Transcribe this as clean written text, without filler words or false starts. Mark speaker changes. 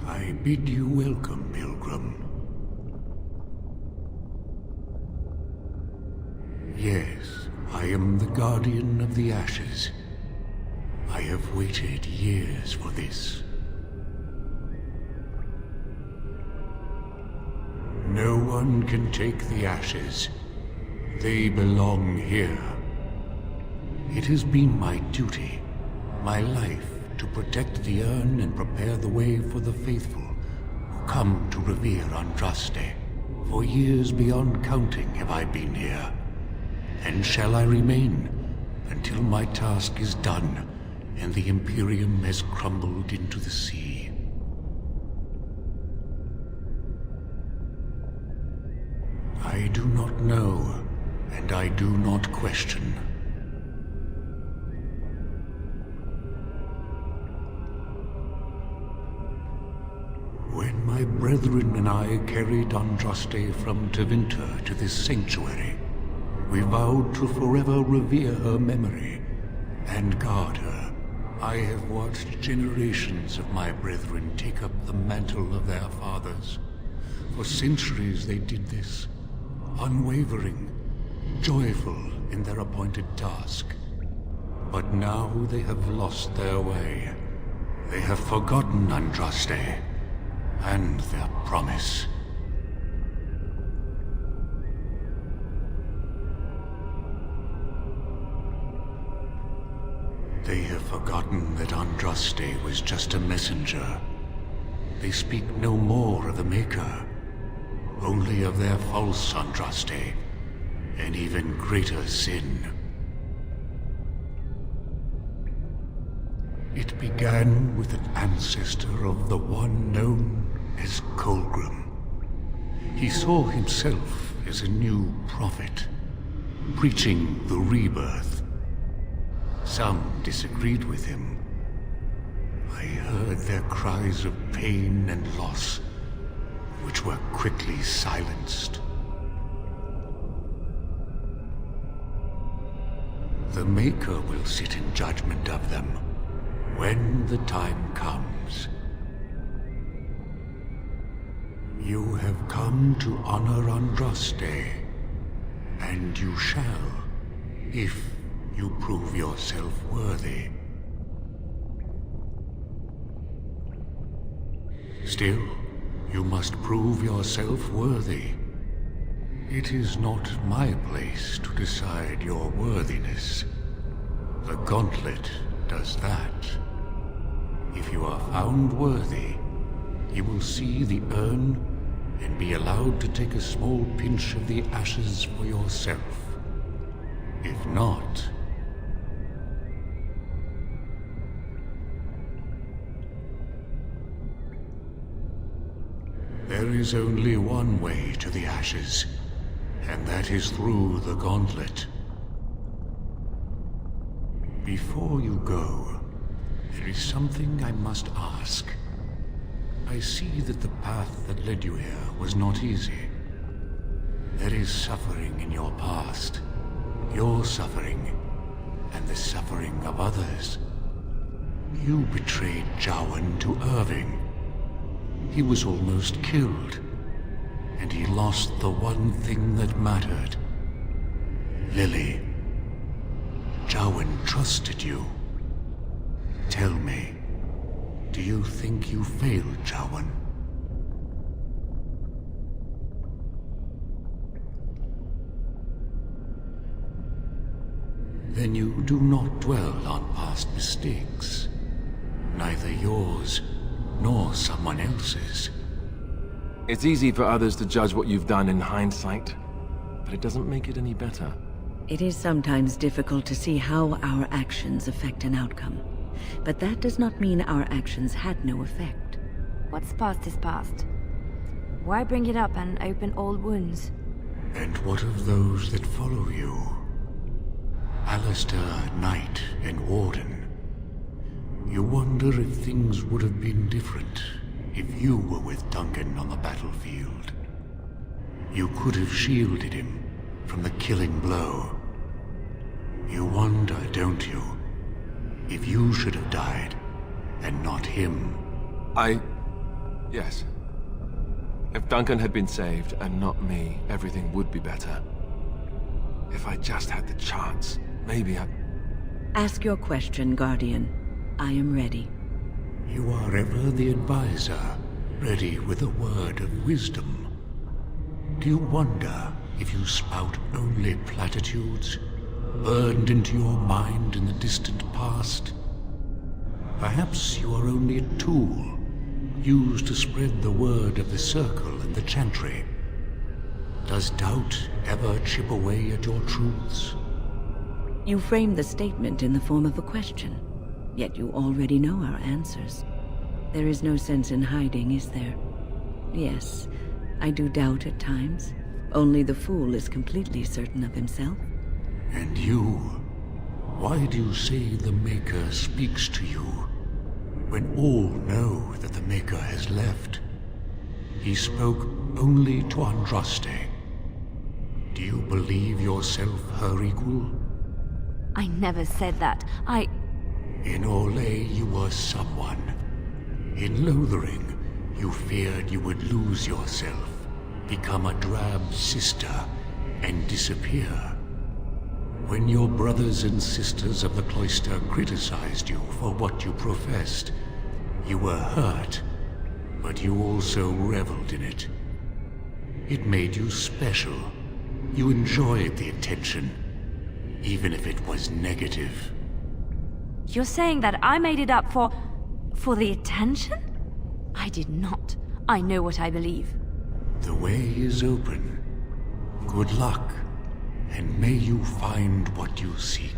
Speaker 1: I bid you welcome, pilgrim. Yes, I am the guardian of the ashes. I have waited years for this. No one can take the ashes. They belong here. It has been my duty, my life, to protect the urn and prepare the way for the faithful who come to revere Andraste. For years beyond counting have I been here, and shall I remain until my task is done and the Imperium has crumbled into the sea. I do not know, and I do not question. When my brethren and I carried Andraste from Tevinter to this sanctuary, we vowed to forever revere her memory and guard her. I have watched generations of my brethren take up the mantle of their fathers. For centuries they did this, unwavering, joyful in their appointed task. But now they have lost their way. They have forgotten Andraste and their promise. They have forgotten that Andraste was just a messenger. They speak no more of the Maker, only of their false Andraste, an even greater sin. It began with an ancestor of the one known as Colgrim. He saw himself as a new prophet, preaching the rebirth. Some disagreed with him. I heard their cries of pain and loss, which were quickly silenced. The Maker will sit in judgment of them when the time comes. You have come to honor Andraste, and you shall, if you prove yourself worthy. Still, you must prove yourself worthy. It is not my place to decide your worthiness. The gauntlet does that. If you are found worthy, you will see the urn and be allowed to take a small pinch of the ashes for yourself. If not, there is only one way to the ashes, and that is through the gauntlet. Before you go, there is something I must ask. I see that the path that led you here was not easy. There is suffering in your past, your suffering, and the suffering of others. You betrayed Jowan to Irving. He was almost killed, and he lost the one thing that mattered. Lily, Jowan trusted you. Tell me, do you think you failed Jowan? Then you do not dwell on past mistakes, neither yours nor someone else's.
Speaker 2: It's easy for others to judge what you've done in hindsight, but it doesn't make it any better.
Speaker 3: It is sometimes difficult to see how our actions affect an outcome, but that does not mean our actions had no effect.
Speaker 4: What's past is past. Why bring it up and open old wounds?
Speaker 1: And what of those that follow you? Alistair, Knight, and Warden. You wonder if things would have been different if you were with Duncan on the battlefield. You could have shielded him from the killing blow. You wonder, don't you, if you should have died and not him?
Speaker 2: Yes. If Duncan had been saved, and not me, everything would be better. If I just had the chance, maybe I...
Speaker 3: Ask your question, Guardian. I am ready.
Speaker 1: You are ever the advisor, ready with a word of wisdom. Do you wonder if you spout only platitudes, burned into your mind in the distant past? Perhaps you are only a tool, used to spread the word of the Circle and the Chantry. Does doubt ever chip away at your truths?
Speaker 3: You frame the statement in the form of a question, yet you already know our answers. There is no sense in hiding, is there? Yes, I do doubt at times. Only the fool is completely certain of himself.
Speaker 1: And you? Why do you say the Maker speaks to you, when all know that the Maker has left? He spoke only to Andraste. Do you believe yourself her equal?
Speaker 4: I never said that.
Speaker 1: In Orlais, you were someone. In Lothering, you feared you would lose yourself, become a drab sister, and disappear. When your brothers and sisters of the cloister criticized you for what you professed, you were hurt, but you also reveled in it. It made you special. You enjoyed the attention, even if it was negative.
Speaker 4: You're saying that I made it up for the attention? I did not. I know what I believe.
Speaker 1: The way is open. Good luck, and may you find what you seek.